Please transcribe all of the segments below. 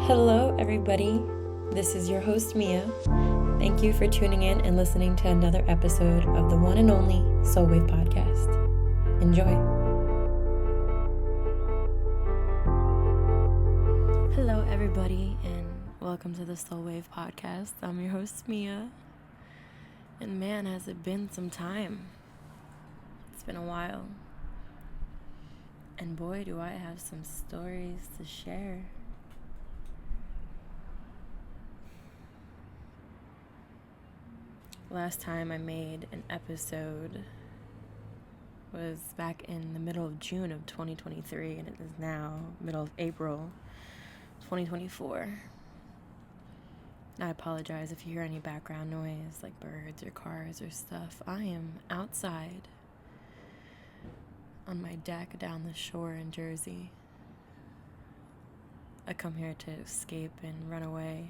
Hello, everybody. This is your host, Mia. Thank you for tuning in and listening to another episode of the one and only Soul Wave Podcast. Enjoy. Hello, everybody, and welcome to the Soul Wave Podcast. I'm your host, Mia. And man, has it been some time. It's been a while. And boy, do I have some stories to share. Last time I made an episode was back in the middle of June of 2023, and it is now middle of April 2024. I apologize if you hear any background noise like birds or cars or stuff. I am outside on my deck down the shore in Jersey. I come here to escape and run away.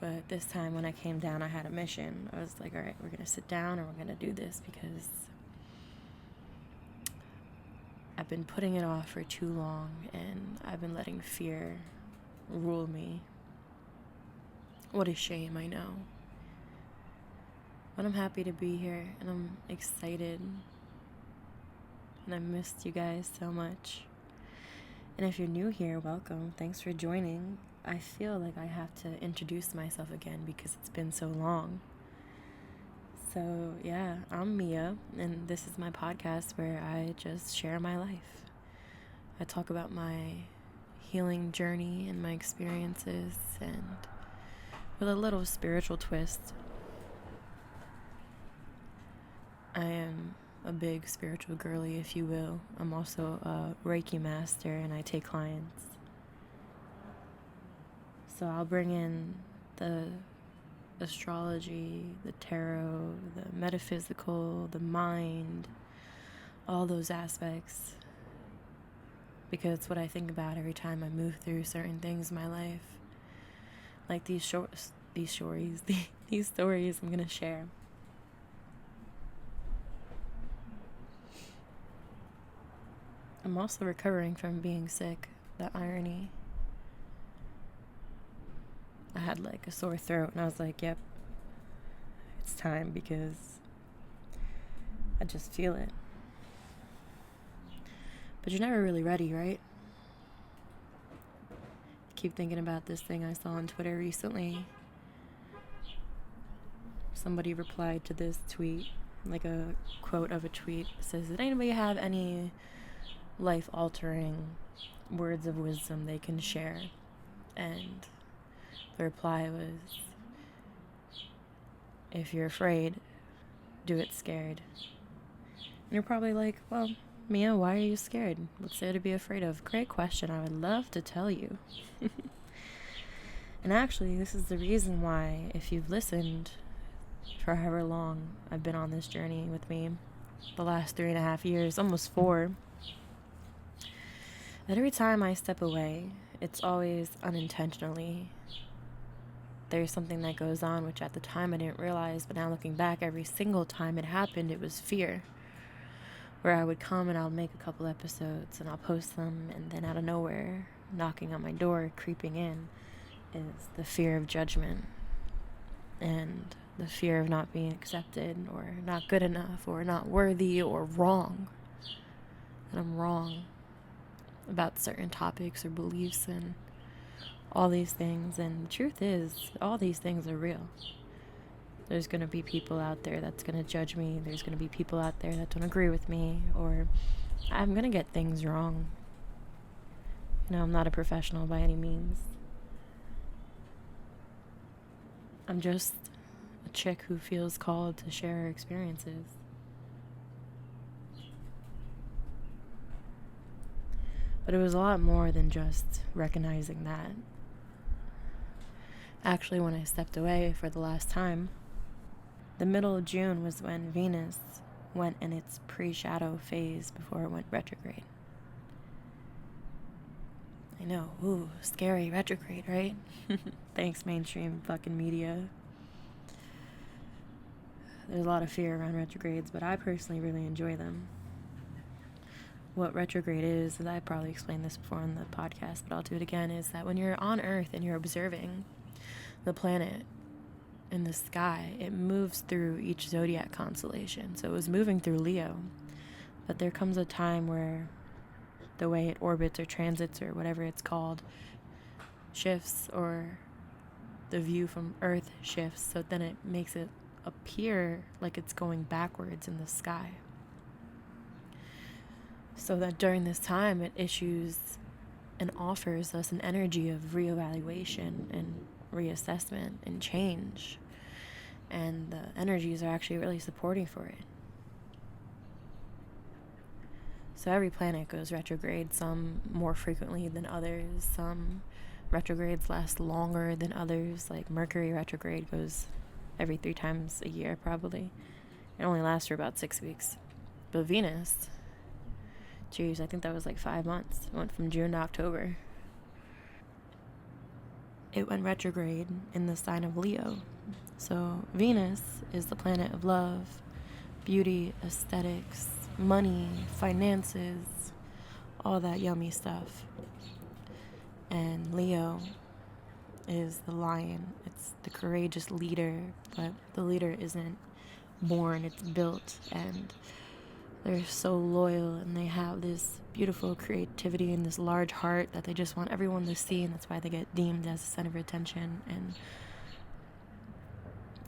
But this time when I came down, I had a mission. I was like, all right, we're going to sit down and we're going to do this because I've been putting it off for too long and I've been letting fear rule me. What a shame, I know. But I'm happy to be here and I'm excited. And I missed you guys so much. And if you're new here, welcome. Thanks for joining. I feel like I have to introduce myself again because it's been so long. So yeah, I'm Mia, and this is my podcast where I just share my life. I talk about my healing journey and my experiences, and with a little spiritual twist. I am a big spiritual girly, if you will. I'm also a Reiki master, and I take clients. So I'll bring in the astrology, the tarot, the metaphysical, the mind, all those aspects. Because it's what I think about every time I move through certain things in my life. Like these stories I'm going to share. I'm also recovering from being sick, the irony. I had like a sore throat and I was like, yep, it's time because I just feel it. But you're never really ready, right? I keep thinking about this thing I saw on Twitter recently. Somebody replied to this tweet, like a quote of a tweet. It says, did anybody have any life-altering words of wisdom they can share? And the reply was, if you're afraid, do it scared. And you're probably like, well, Mia, why are you scared? What's there to be afraid of? Great question. I would love to tell you. And actually, this is the reason why, if you've listened for however long I've been on this journey with me, the last 3.5 years, almost 4, that every time I step away, it's always unintentionally. There's something that goes on, which at the time I didn't realize, but now looking back, every single time it happened, it was fear. Where I would come and I'll make a couple episodes and I'll post them, and then out of nowhere, knocking on my door, creeping in, is the fear of judgment. And the fear of not being accepted, or not good enough, or not worthy, or wrong. And I'm wrong about certain topics or beliefs and all these things, and the truth is, all these things are real. There's going to be people out there that's going to judge me. There's going to be people out there that don't agree with me, or I'm going to get things wrong. You know, I'm not a professional by any means. I'm just a chick who feels called to share her experiences. But it was a lot more than just recognizing that. Actually, when I stepped away for the last time, the middle of June was when Venus went in its pre-shadow phase before it went retrograde. I know, ooh, scary retrograde, right? Thanks, mainstream fucking media. There's a lot of fear around retrogrades, but I personally really enjoy them. what retrograde is, and I probably explained this before on the podcast, but I'll do it again, is that when you're on Earth and you're observing the planet in the sky, it moves through each zodiac constellation. So it was moving through Leo, but there comes a time where the way it orbits or transits or whatever it's called shifts, or the view from Earth shifts, so then it makes it appear like it's going backwards in the sky. So that during this time it issues and offers us an energy of reevaluation and reassessment and change. And the energies are actually really supporting for it. So every planet goes retrograde, some more frequently than others. Some retrogrades last longer than others. Like Mercury retrograde goes every 3 times a year probably. It only lasts for about 6 weeks. But Venus, geez, I think that was like 5 months. It went from June to October. It went retrograde in the sign of Leo. So Venus is the planet of love, beauty, aesthetics, money, finances, all that yummy stuff. And Leo is the lion. It's the courageous leader, but the leader isn't born, it's built. And they're so loyal, and they have this beautiful creativity and this large heart that they just want everyone to see, and that's why they get deemed as the center of attention,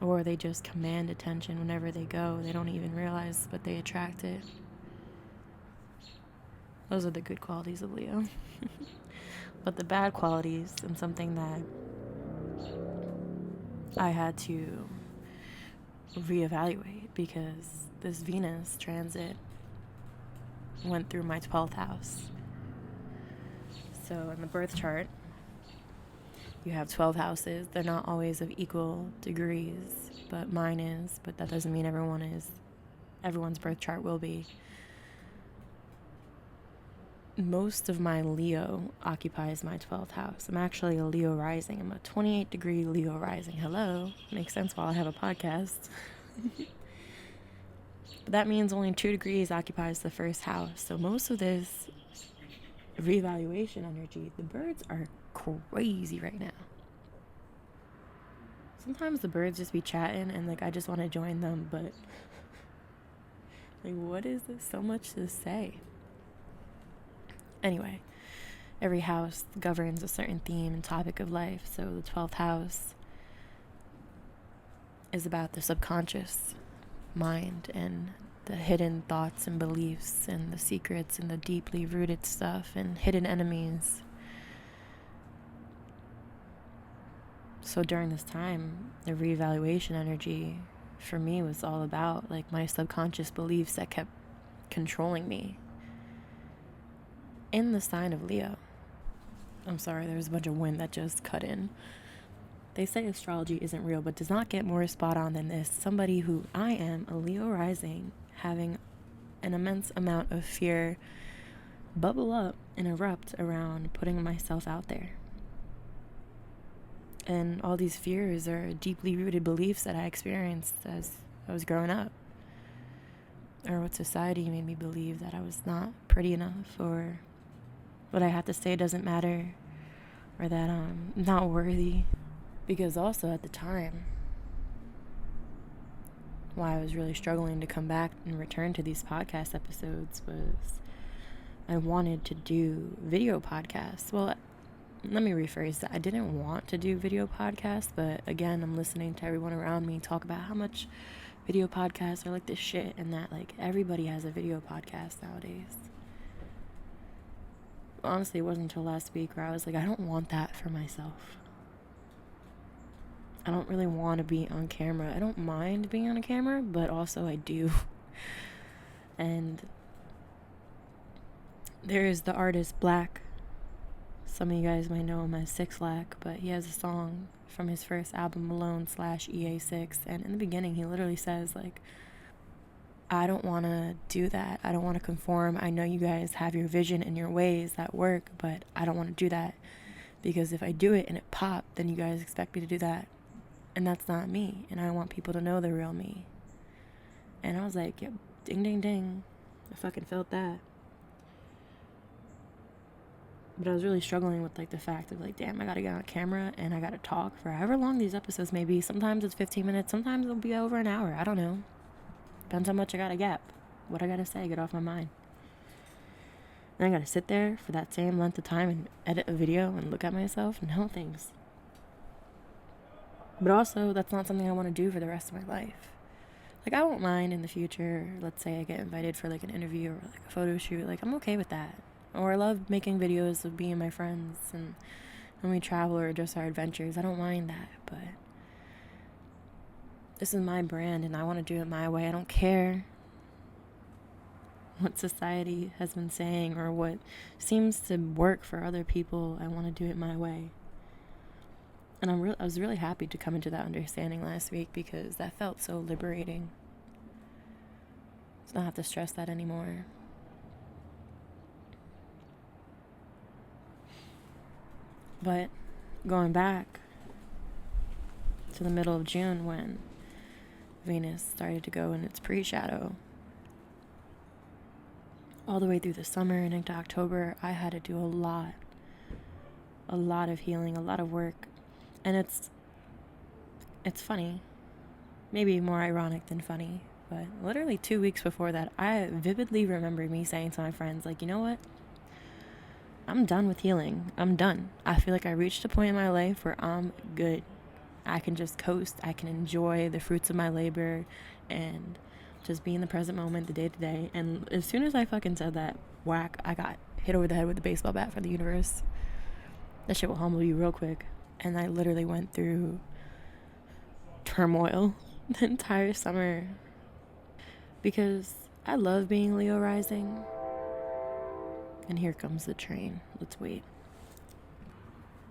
or they just command attention whenever they go. They don't even realize, but they attract it. Those are the good qualities of Leo. But the bad qualities, and something that I had to reevaluate, because this Venus transit went through my 12th house. So in the birth chart, you have 12 houses. They're not always of equal degrees, but mine is. But that doesn't mean everyone is. Everyone's birth chart will be. Most of my Leo occupies my 12th house. I'm actually a Leo rising. I'm a 28-degree Leo rising. Hello. Makes sense while I have a podcast. But that means only 2 degrees occupies the first house. So most of this reevaluation energy, the birds are crazy right now. Sometimes the birds just be chatting and like I just want to join them, but like, what is this? So much to say. Anyway, every house governs a certain theme and topic of life. So the 12th house is about the subconscious mind and the hidden thoughts and beliefs and the secrets and the deeply rooted stuff and hidden enemies. So during this time, the reevaluation energy for me was all about like my subconscious beliefs that kept controlling me. In the sign of Leo. I'm sorry, there was a bunch of wind that just cut in. They say astrology isn't real, but does not get more spot on than this. Somebody who I am, a Leo rising, having an immense amount of fear bubble up and erupt around putting myself out there. And all these fears are deeply rooted beliefs that I experienced as I was growing up. Or what society made me believe, that I was not pretty enough, or what I have to say doesn't matter, or that I'm not worthy. Because also at the time, why I was really struggling to come back and return to these podcast episodes was I wanted to do video podcasts. Well, let me rephrase that. I didn't want to do video podcasts, but again, I'm listening to everyone around me talk about how much video podcasts are like this shit, and that like everybody has a video podcast nowadays. Honestly, it wasn't until last week where I was like, I don't want that for myself. I don't really want to be on camera. I don't mind being on a camera, but also I do. And there is the artist Black. Some of you guys might know him as Six Lack, but he has a song from his first album, Malone/EA6, and in the beginning he literally says like, I don't want to do that. I don't want to conform. I know you guys have your vision and your ways that work, but I don't want to do that, because if I do it and it popped, then you guys expect me to do that, and that's not me, and I want people to know the real me. And I was like, yep, ding ding ding, I fucking felt that. But I was really struggling with like the fact of like, damn, I gotta get on camera and I gotta talk for however long these episodes may be. Sometimes it's 15 minutes, sometimes it'll be over an hour. I don't know. Depends how much I gotta gap. What I gotta say, get off my mind. And I gotta sit there for that same length of time and edit a video and look at myself and no thanks. But also, that's not something I want to do for the rest of my life. Like, I won't mind in the future, let's say I get invited for like an interview or like a photo shoot, like I'm okay with that. Or I love making videos of being my friends and when we travel or just our adventures. I don't mind that, but this is my brand and I want to do it my way. I don't care what society has been saying or what seems to work for other people. I want to do it my way. And I was really happy to come into that understanding last week because that felt so liberating. To not have to stress that anymore. But going back to the middle of June when Venus started to go in its pre-shadow, all the way through the summer and into October, I had to do a lot of healing, a lot of work. And it's funny, maybe more ironic than funny, but literally 2 weeks before that, I vividly remember me saying to my friends, like, you know what? I'm done with healing. I'm done. I feel like I reached a point in my life where I'm good. I can just coast. I can enjoy the fruits of my labor and just be in the present moment, the day to day. And as soon as I fucking said that, whack, I got hit over the head with a baseball bat from the universe. That shit will humble you real quick. And I literally went through turmoil the entire summer because I love being Leo rising. And here comes the train. Let's wait.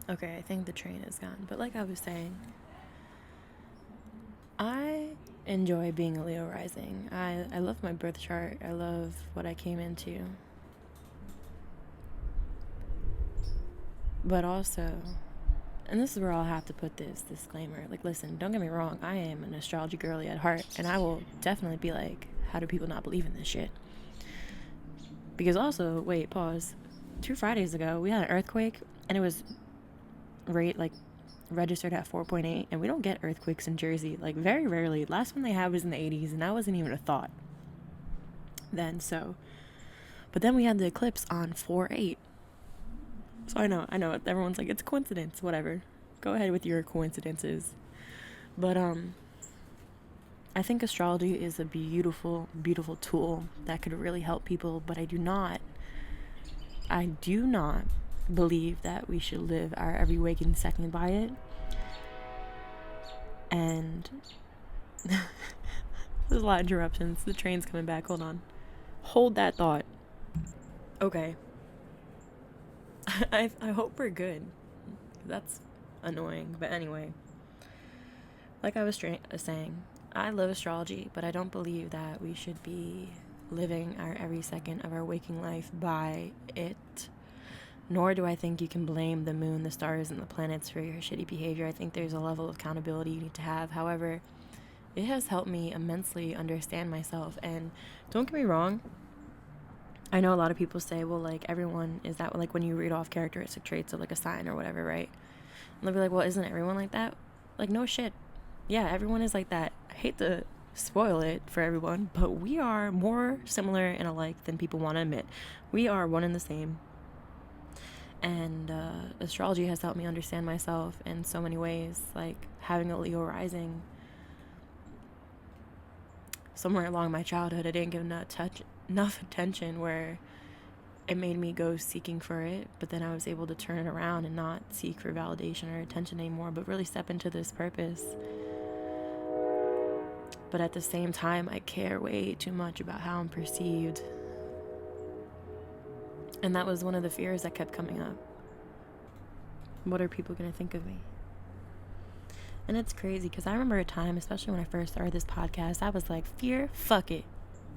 Okay, I think the train is gone. But like I was saying, I enjoy being a Leo rising. I love my birth chart. I love what I came into. But also, and this is where I'll have to put this disclaimer. Like, listen, don't get me wrong. I am an astrology girly at heart. And I will definitely be like, how do people not believe in this shit? Because also, wait, pause. 2 Fridays ago, we had an earthquake, and it was registered at 4.8, and we don't get earthquakes in Jersey, like, very rarely. Last one they had was in the 80s, and that wasn't even a thought then, so. But then we had the eclipse on 4/8. So I know, everyone's like, it's coincidence, whatever. Go ahead with your coincidences. But, I think astrology is a beautiful, beautiful tool that could really help people, but I do not believe that we should live our every waking second by it. And there's a lot of interruptions. The train's coming back. Hold on. Hold that thought. Okay. I hope we're good. That's annoying. But anyway, like I was saying, I love astrology, but I don't believe that we should be living our every second of our waking life by it. Nor do I think you can blame the moon, the stars, and the planets for your shitty behavior. I think there's a level of accountability you need to have. However, it has helped me immensely understand myself. And don't get me wrong, I know a lot of people say, well, like, everyone is that, like, when you read off characteristic traits of, like, a sign or whatever, right? And they'll be like, well, isn't everyone like that? Like, no shit. Yeah, everyone is like that. I hate to spoil it for everyone, but we are more similar and alike than people want to admit. We are one and the same. And astrology has helped me understand myself in so many ways, like having a Leo rising. Somewhere along my childhood, I didn't give enough attention where it made me go seeking for it, but then I was able to turn it around and not seek for validation or attention anymore, but really step into this purpose. But at the same time, I care way too much about how I'm perceived. And that was one of the fears that kept coming up. What are people going to think of me? And it's crazy because I remember a time, especially when I first started this podcast, I was like, fear, fuck it.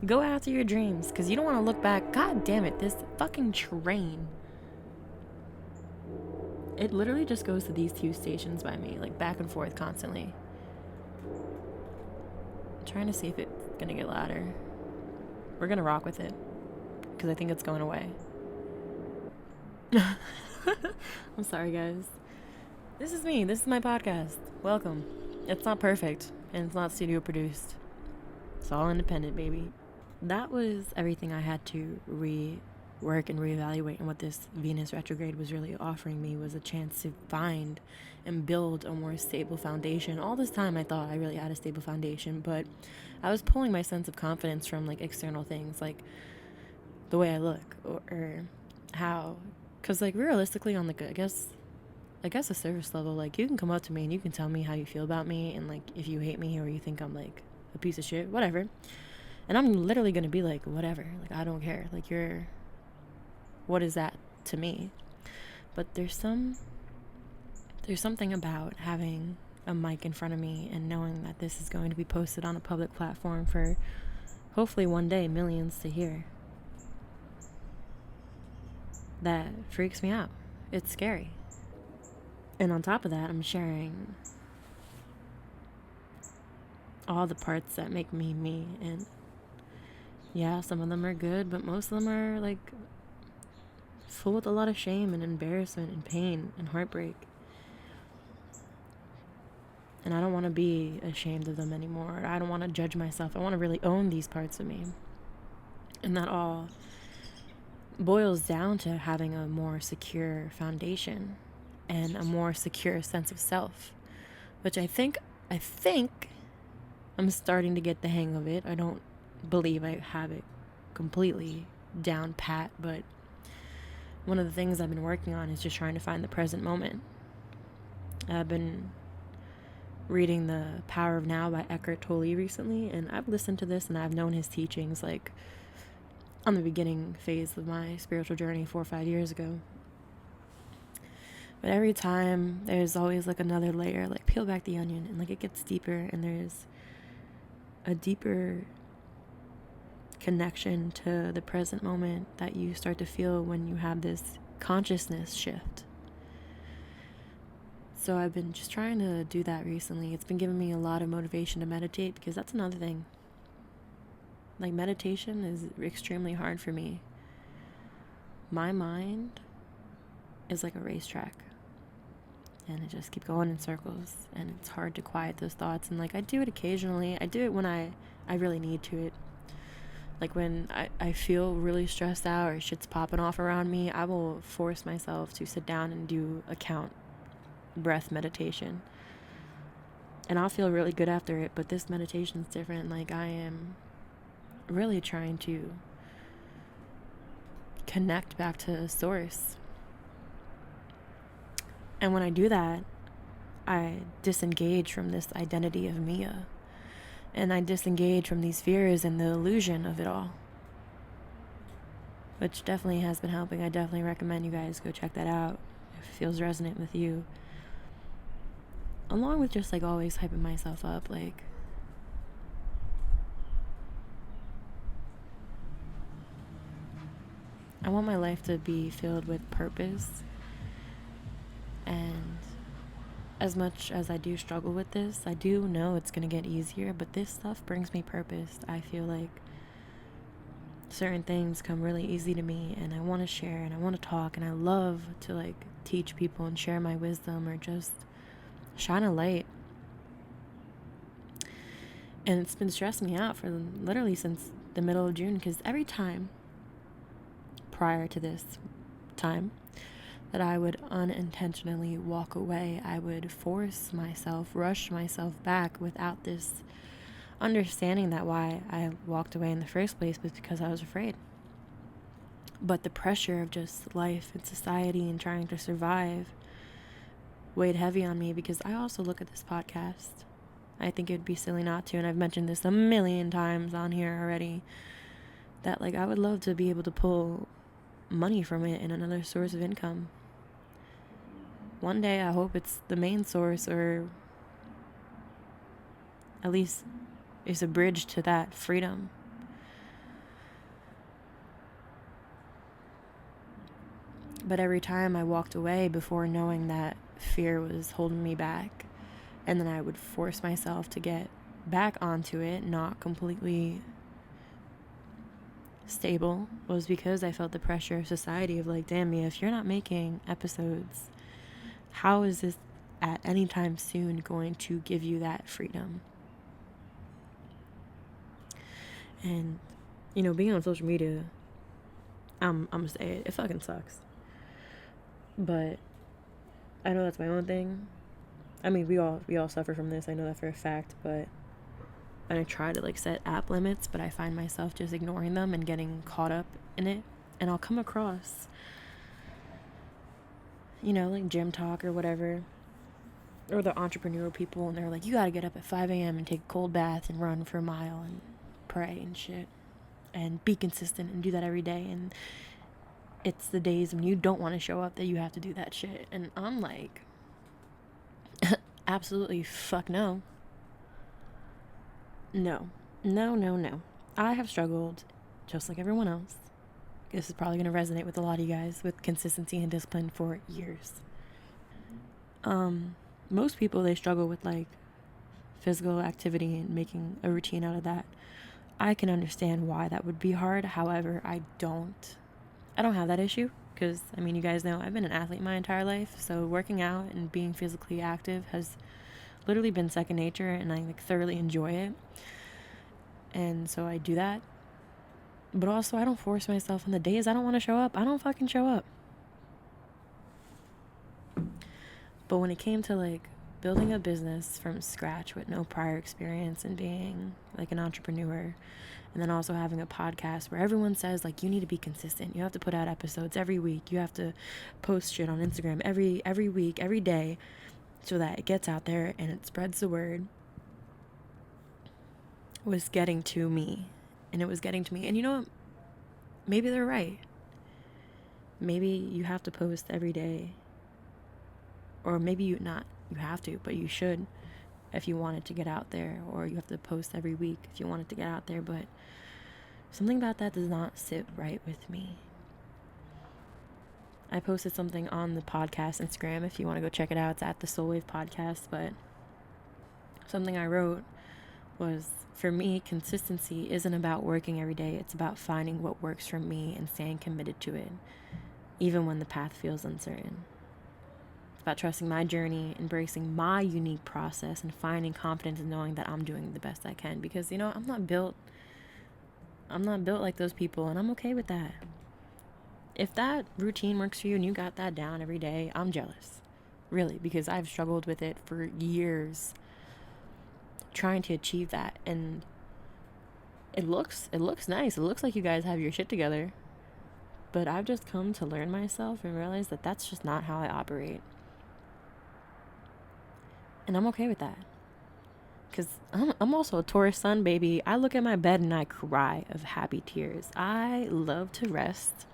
Go after your dreams because you don't want to look back. God damn it, this fucking train. It literally just goes to these 2 stations by me, like back and forth constantly. I'm trying to see if it's going to get louder. We're going to rock with it because I think it's going away. I'm sorry, guys. This is me. This is my podcast. Welcome. It's not perfect, and it's not studio produced. It's all independent, baby. That was everything I had to rework and reevaluate, and what this Venus retrograde was really offering me was a chance to find and build a more stable foundation. All this time I thought I really had a stable foundation, but I was pulling my sense of confidence from like external things, like the way I look, or how, because like realistically on the, I guess a surface level, like you can come up to me and you can tell me how you feel about me, and like if you hate me or you think I'm like a piece of shit, whatever, and I'm literally gonna be like, whatever, like I don't care, like what is that to me? But there's something about having a mic in front of me and knowing that this is going to be posted on a public platform for hopefully one day millions to hear, that freaks me out. It's scary. And on top of that, I'm sharing all the parts that make me me. And yeah, some of them are good, but most of them are like full with a lot of shame and embarrassment and pain and heartbreak. And I don't want to be ashamed of them anymore. I don't want to judge myself. I want to really own these parts of me. And that all boils down to having a more secure foundation and a more secure sense of self, which I think I'm starting to get the hang of it. I don't believe I have it completely down pat, but one of the things I've been working on is just trying to find the present moment. I've been reading The Power of Now by Eckhart Tolle recently, and I've listened to this and I've known his teachings like on the beginning phase of my spiritual journey 4 or 5 years ago. But every time there's always like another layer, like peel back the onion, and like it gets deeper, and there's a deeper connection to the present moment that you start to feel when you have this consciousness shift. So I've been just trying to do that recently. It's been giving me a lot of motivation to meditate, because that's another thing. Like meditation is extremely hard for me. My mind is like a racetrack, and it just keeps going in circles, and it's hard to quiet those thoughts. And like I do it occasionally. I do it when I really need to it. Like when I feel really stressed out or shit's popping off around me, I will force myself to sit down and do a count breath meditation, and I'll feel really good after it. But this meditation's different. Like I am really trying to connect back to source, and when I do that, I disengage from this identity of Mia, and I disengage from these fears and the illusion of it all, which definitely has been helping. I definitely recommend you guys go check that out if it feels resonant with you. Along with just like always hyping myself up, like I want my life to be filled with purpose. And as much as I do struggle with this, I do know it's going to get easier, but this stuff brings me purpose. I feel like certain things come really easy to me, and I want to share, and I want to talk, and I love to like teach people and share my wisdom, or just shine a light. And it's been stressing me out for literally since the middle of June, because every time prior to this time that I would unintentionally walk away, I would rush myself back without this understanding that why I walked away in the first place was because I was afraid. But the pressure of just life and society and trying to survive weighed heavy on me, because I also look at this podcast. I think it would be silly not to, and I've mentioned this a million times on here already, that like I would love to be able to pull money from it and another source of income. One day I hope it's the main source, or at least is a bridge to that freedom. But every time I walked away before knowing that fear was holding me back, and then I would force myself to get back onto it, not completely stable was because I felt the pressure of society of like, damn, Mia, if you're not making episodes, how is this at any time soon going to give you that freedom? And, you know, being on social media, I'm gonna say it fucking sucks. But I know that's my own thing. I mean, we all suffer from this. I know that for a fact. But and I try to like set app limits, but I find myself just ignoring them and getting caught up in it. And I'll come across, you know, like gym talk or whatever, or the entrepreneurial people, and they're like, you gotta get up at 5 a.m. and take a cold bath and run for a mile and pray and shit and be consistent and do that every day. And it's the days when you don't want to show up that you have to do that shit. And I'm like, absolutely fuck no. No. I have struggled, just like everyone else. This is probably going to resonate with a lot of you guys, with consistency and discipline for years. Most people, they struggle with like physical activity and making a routine out of that. I can understand why that would be hard. However, I don't have that issue because, I mean, you guys know I've been an athlete my entire life. So working out and being physically active has literally been second nature, and I like thoroughly enjoy it. And so I do that. But also, I don't force myself on the days I don't want to show up. I don't fucking show up. But when it came to like building a business from scratch with no prior experience and being like an entrepreneur, and then also having a podcast where everyone says like, you need to be consistent, you have to put out episodes every week, you have to post shit on Instagram every week, every day, so that it gets out there and it spreads the word, was getting to me. And it was getting to me. And you know what? Maybe they're right. Maybe you have to post every day. Or maybe you have to, but you should if you want it to get out there. Or you have to post every week if you want it to get out there. But something about that does not sit right with me. I posted something on the podcast Instagram. If you want to go check it out, it's at the Soul Wave Podcast. But something I wrote was, for me, consistency isn't about working every day. It's about finding what works for me and staying committed to it, even when the path feels uncertain. It's about trusting my journey, embracing my unique process, and finding confidence in knowing that I'm doing the best I can. Because, you know, I'm not built like those people, and I'm okay with that. If that routine works for you and you got that down every day, I'm jealous. Really, because I've struggled with it for years, trying to achieve that. And it looks nice. It looks like you guys have your shit together. But I've just come to learn myself and realize that that's just not how I operate. And I'm okay with that. Because I'm also a Taurus sun, baby. I look at my bed and I cry of happy tears. I love to rest.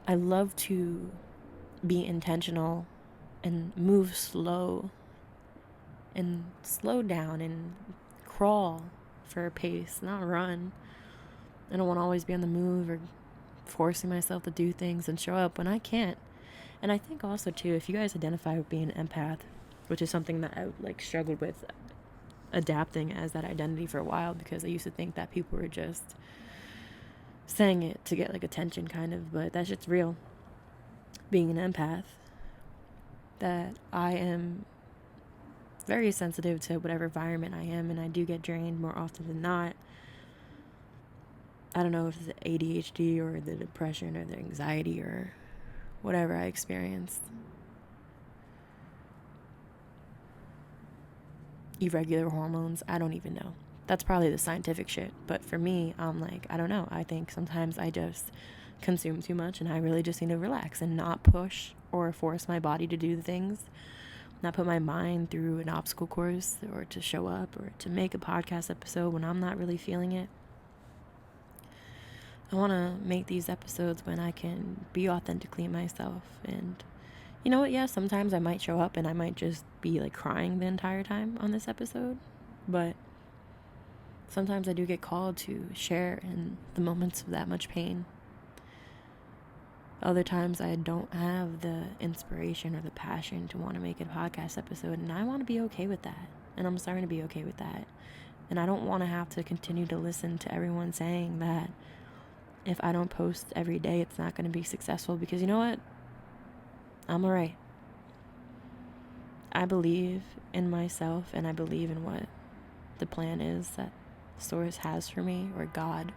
I love to be intentional and move slow and slow down and crawl for a pace, not run. I don't want to always be on the move or forcing myself to do things and show up when I can't. And I think also too, if you guys identify with being an empath, which is something that I like struggled with adapting as that identity for a while, because I used to think that people were just saying it to get like attention kind of, but that's just real. Being an empath, that I am very sensitive to whatever environment I am, and I do get drained more often than not. I don't know if it's the ADHD or the depression or the anxiety or whatever I experienced. Irregular hormones, I don't even know. That's probably the scientific shit. But for me, I'm like, I don't know. I think sometimes I just consume too much and I really just need to relax and not push or force my body to do the things, not put my mind through an obstacle course, or to show up or to make a podcast episode when I'm not really feeling it. I want to make these episodes when I can be authentically myself. And you know what? Yeah, sometimes I might show up and I might just be like crying the entire time on this episode. But sometimes I do get called to share in the moments of that much pain. Other times I don't have the inspiration or the passion to want to make a podcast episode, and I want to be okay with that. And I'm starting to be okay with that. And I don't want to have to continue to listen to everyone saying that if I don't post every day, it's not going to be successful, because you know what? I'm alright. I believe in myself, and I believe in what the plan is that Source has for me, or God,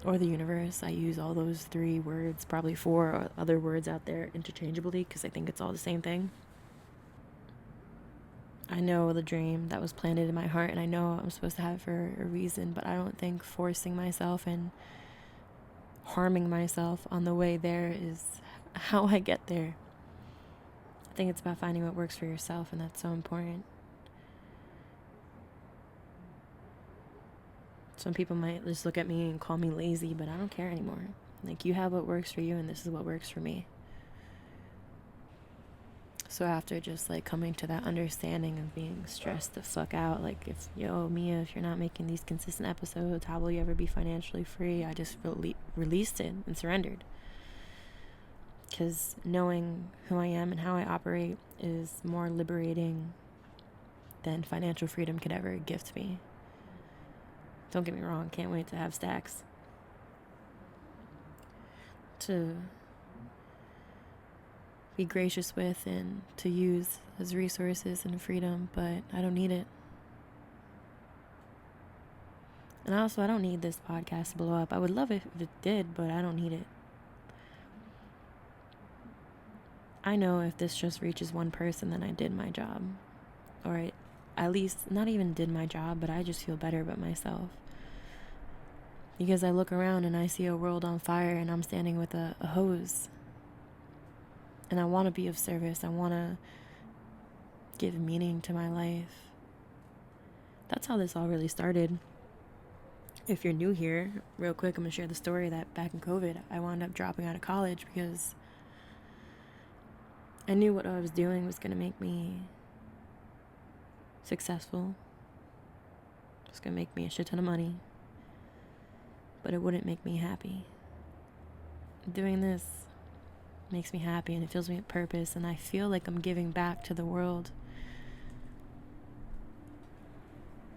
or the universe. I use all those 3 words, probably 4 other words out there interchangeably, because I think it's all the same thing. I know the dream that was planted in my heart, and I know I'm supposed to have it for a reason, but I don't think forcing myself and harming myself on the way there is how I get there. I think it's about finding what works for yourself, and that's so important. Some people might just look at me and call me lazy, but I don't care anymore. Like, you have what works for you, and this is what works for me. So after just like coming to that understanding of being stressed the fuck out, like, if Mia, if you're not making these consistent episodes, how will you ever be financially free? I just released it and surrendered, because knowing who I am and how I operate is more liberating than financial freedom could ever gift me. Don't get me wrong, can't wait to have stacks to be gracious with and to use as resources and freedom, but I don't need it. And also, I don't need this podcast to blow up. I would love it if it did, but I don't need it. I know if this just reaches one person, then I did my job. Or I at least not even did my job, but I just feel better about myself. Because I look around and I see a world on fire, and I'm standing with a hose. And I want to be of service. I want to give meaning to my life. That's how this all really started. If you're new here, real quick, I'm going to share the story that back in COVID, I wound up dropping out of college because I knew what I was doing was going to make me successful. It was going to make me a shit ton of money. But it wouldn't make me happy. Doing this makes me happy, and it fills me with purpose, and I feel like I'm giving back to the world.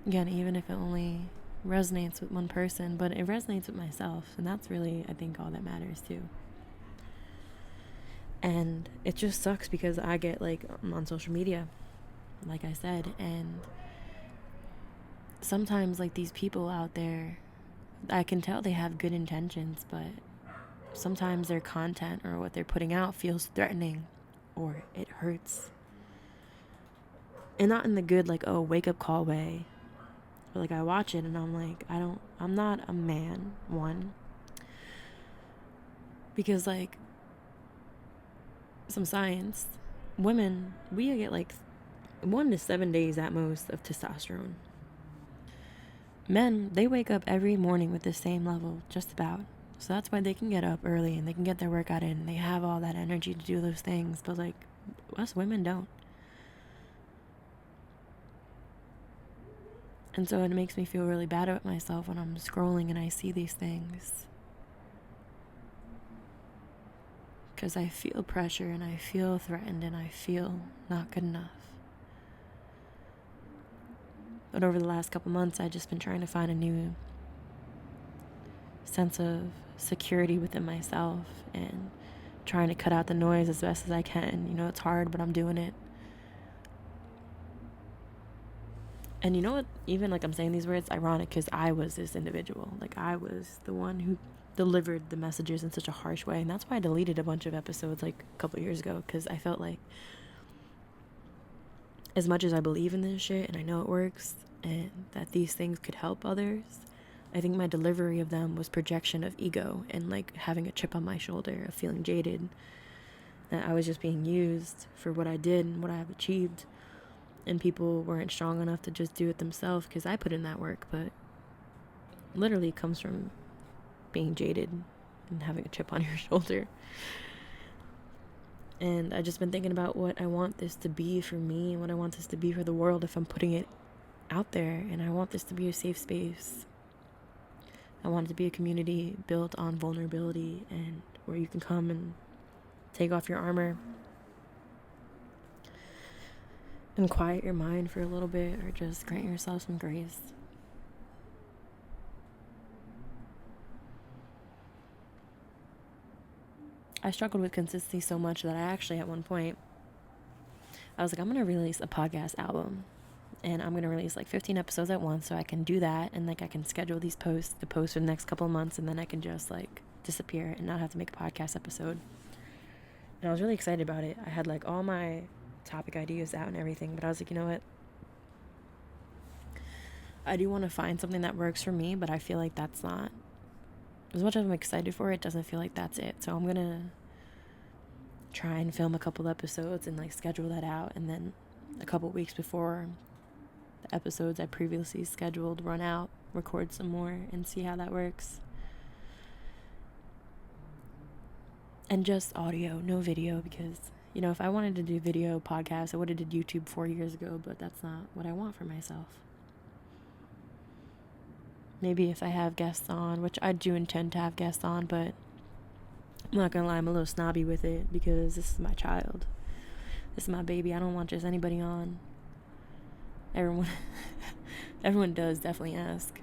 Again, even if it only resonates with one person, but it resonates with myself, and that's really, I think, all that matters too. And it just sucks because I get, like, I'm on social media, like I said, and sometimes, like, these people out there, I can tell they have good intentions, but sometimes their content or what they're putting out feels threatening, or it hurts. And not in the good, like, oh, wake up call way. But, like, I watch it and I'm like, I'm not a man, one. Because, like, some science, women, we get like 1 to 7 days at most of testosterone. Men, they wake up every morning with the same level, just about. So that's why they can get up early and they can get their workout in and they have all that energy to do those things. But, like, us women don't. And so it makes me feel really bad about myself when I'm scrolling and I see these things. Because I feel pressure and I feel threatened and I feel not good enough. But over the last couple months, I've just been trying to find a new sense of security within myself and trying to cut out the noise as best as I can. You know, it's hard, but I'm doing it. And you know what? Even, like, I'm saying these words, ironic, because I was this individual. Like, I was the one who delivered the messages in such a harsh way. And that's why I deleted a bunch of episodes, like, a couple years ago, because I felt like as much as I believe in this shit and I know it works and that these things could help others, I think my delivery of them was projection of ego and, like, having a chip on my shoulder, of feeling jaded, that I was just being used for what I did and what I have achieved. And people weren't strong enough to just do it themselves because I put in that work, but literally it comes from being jaded and having a chip on your shoulder. And I've just been thinking about what I want this to be for me and what I want this to be for the world if I'm putting it out there. And I want this to be a safe space. I want it to be a community built on vulnerability and where you can come and take off your armor and quiet your mind for a little bit, or just grant yourself some grace. I struggled with consistency so much that I actually, at one point, I was like, I'm going to release a podcast album. And I'm going to release like 15 episodes at once so I can do that. And like I can schedule these posts to post for the next couple of months. And then I can just like disappear and not have to make a podcast episode. And I was really excited about it. I had like all my topic ideas out and everything. But I was like, you know what? I do want to find something that works for me. But I feel like that's not, as much as I'm excited for it, doesn't feel like that's it. So I'm going to try and film a couple episodes and like schedule that out. And then a couple weeks before the episodes I previously scheduled run out, record some more and see how that works. And just audio, no video, because you know, if I wanted to do video podcasts, I would have did YouTube 4 years ago, but that's not what I want for myself. Maybe if I have guests on, which I do intend to have guests on, but I'm not gonna lie, I'm a little snobby with it because this is my child. This is my baby. I don't want just anybody on. Everyone does definitely ask.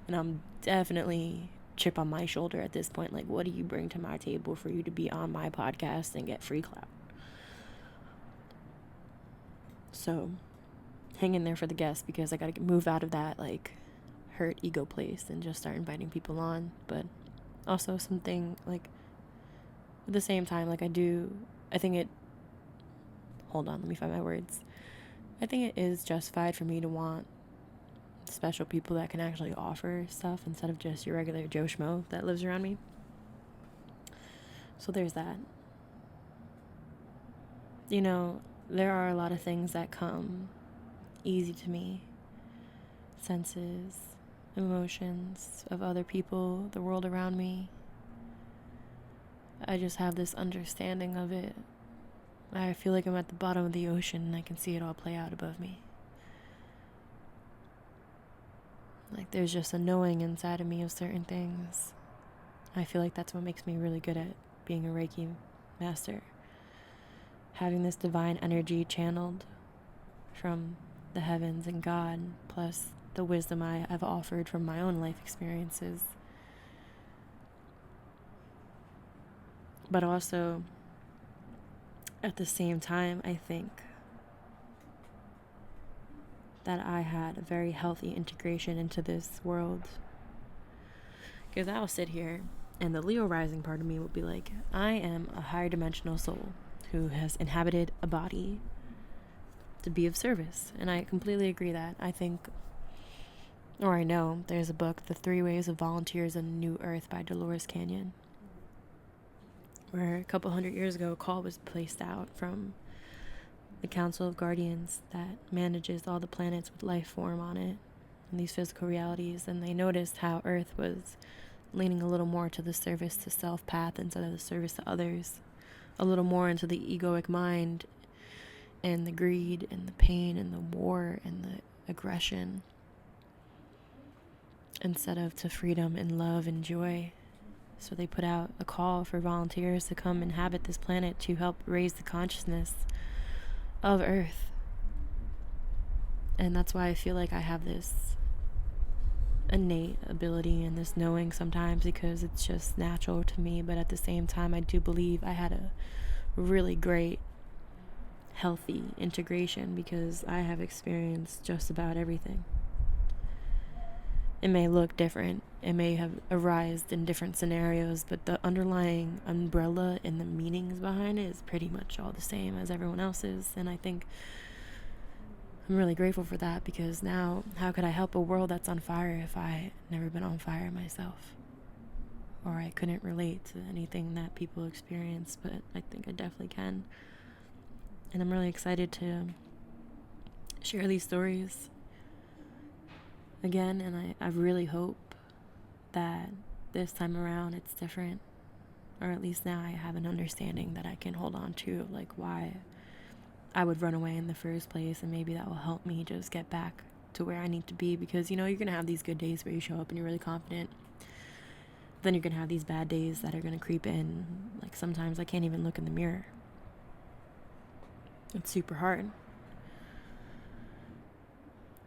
And I'm definitely chip on my shoulder at this point. Like, what do you bring to my table for you to be on my podcast and get free clout? So, hang in there for the guests because I gotta move out of that, like, hurt ego place and just start inviting people on. But also something, like, at the same time, like, hold on, let me find my words. I think it is justified for me to want special people that can actually offer stuff instead of just your regular Joe Schmo that lives around me. So there's that. You know, there are a lot of things that come easy to me. Senses, emotions of other people, the world around me. I just have this understanding of it. I feel like I'm at the bottom of the ocean and I can see it all play out above me. Like there's just a knowing inside of me of certain things. I feel like that's what makes me really good at being a Reiki master. Having this divine energy channeled from the heavens and God, plus the wisdom I have offered from my own life experiences. But also, at the same time, I think that I had a very healthy integration into this world. Because I'll sit here, and the Leo rising part of me will be like, I am a higher dimensional soul who has inhabited a body to be of service. And I completely agree that. I think, or I know, there's a book, The 3 Ways of Volunteers on New Earth by Dolores Canyon, where a couple hundred years ago a call was placed out from the Council of Guardians that manages all the planets with life form on it and these physical realities, and they noticed how Earth was leaning a little more to the service to self path instead of the service to others, a little more into the egoic mind and the greed and the pain and the war and the aggression instead of to freedom and love and joy. So they put out a call for volunteers to come inhabit this planet to help raise the consciousness of Earth. And that's why I feel like I have this innate ability and this knowing sometimes, because it's just natural to me. But at the same time, I do believe I had a really great, healthy integration because I have experienced just about everything. It may look different. It may have arisen in different scenarios, but the underlying umbrella and the meanings behind it is pretty much all the same as everyone else's. And I think I'm really grateful for that, because now how could I help a world that's on fire if I never been on fire myself? Or I couldn't relate to anything that people experience, but I think I definitely can. And I'm really excited to share these stories again, and I really hope that this time around it's different, or at least now I have an understanding that I can hold on to, like why I would run away in the first place, and maybe that will help me just get back to where I need to be. Because you know, you're gonna have these good days where you show up and you're really confident, then you're gonna have these bad days that are gonna creep in. Like sometimes I can't even look in the mirror. It's super hard.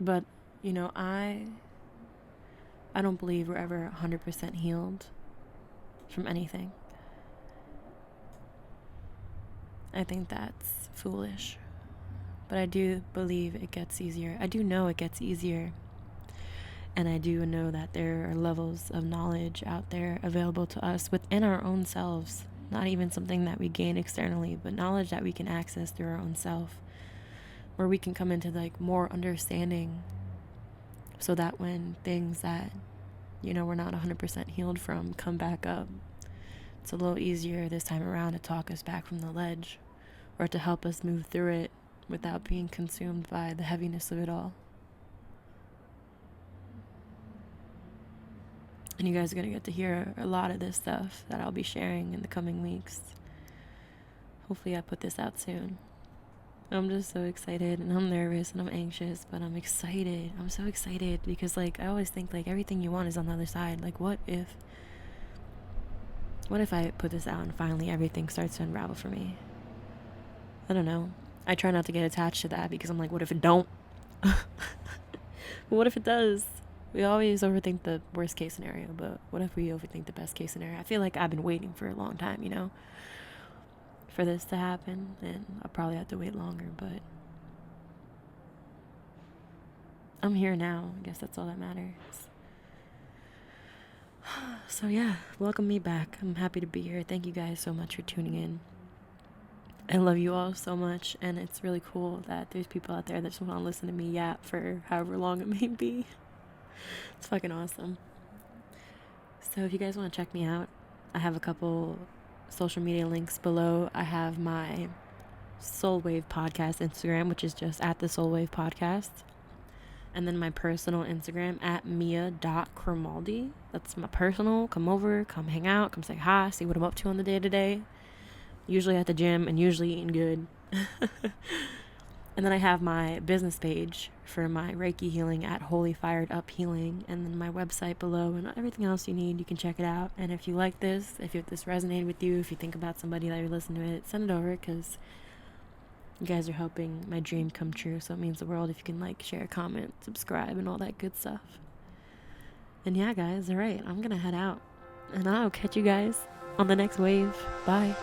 But you know, I don't believe we're ever 100% healed from anything. I think that's foolish. But I do believe it gets easier. I do know it gets easier. And I do know that there are levels of knowledge out there available to us within our own selves. Not even something that we gain externally, but knowledge that we can access through our own self. Where we can come into like more understanding, so that when things that, we're not 100% healed from come back up, it's a little easier this time around to talk us back from the ledge, or to help us move through it without being consumed by the heaviness of it all. And you guys are going to get to hear a lot of this stuff that I'll be sharing in the coming weeks. Hopefully I put this out soon. I'm just so excited, and I'm nervous and I'm anxious, but I'm excited. I'm so excited because I always think everything you want is on the other side. What if I put this out and finally everything starts to unravel for me? I don't know. I try not to get attached to that because I'm what if it don't? But what if it does? We always overthink the worst case scenario, but what if we overthink the best case scenario? I feel like I've been waiting for a long time, for this to happen, and I'll probably have to wait longer, but I'm here now. I guess that's all that matters. So yeah, welcome me back. I'm happy to be here. Thank you guys so much for tuning in. I love you all so much, and it's really cool that there's people out there that just want to listen to me yap for however long it may be. It's fucking awesome. So if you guys want to check me out, I have a couple social media links below. I have my Soul Wave podcast Instagram, which is just at the Soul Wave podcast. And then my personal Instagram at mia.cromaldi. That's my personal. Come over, come hang out, come say hi, see what I'm up to on the day-to-day. Usually at the gym and usually eating good. And then I have my business page for my Reiki healing at Holy Fired Up Healing, and then my website below, and everything else you need, you can check it out. And if you like this, if this resonated with you, if you think about somebody that you're listening to it, send it over, because you guys are helping my dream come true. So it means the world if you can share, comment, subscribe, and all that good stuff. And yeah, guys, all right, I'm gonna head out, and I'll catch you guys on the next wave. Bye.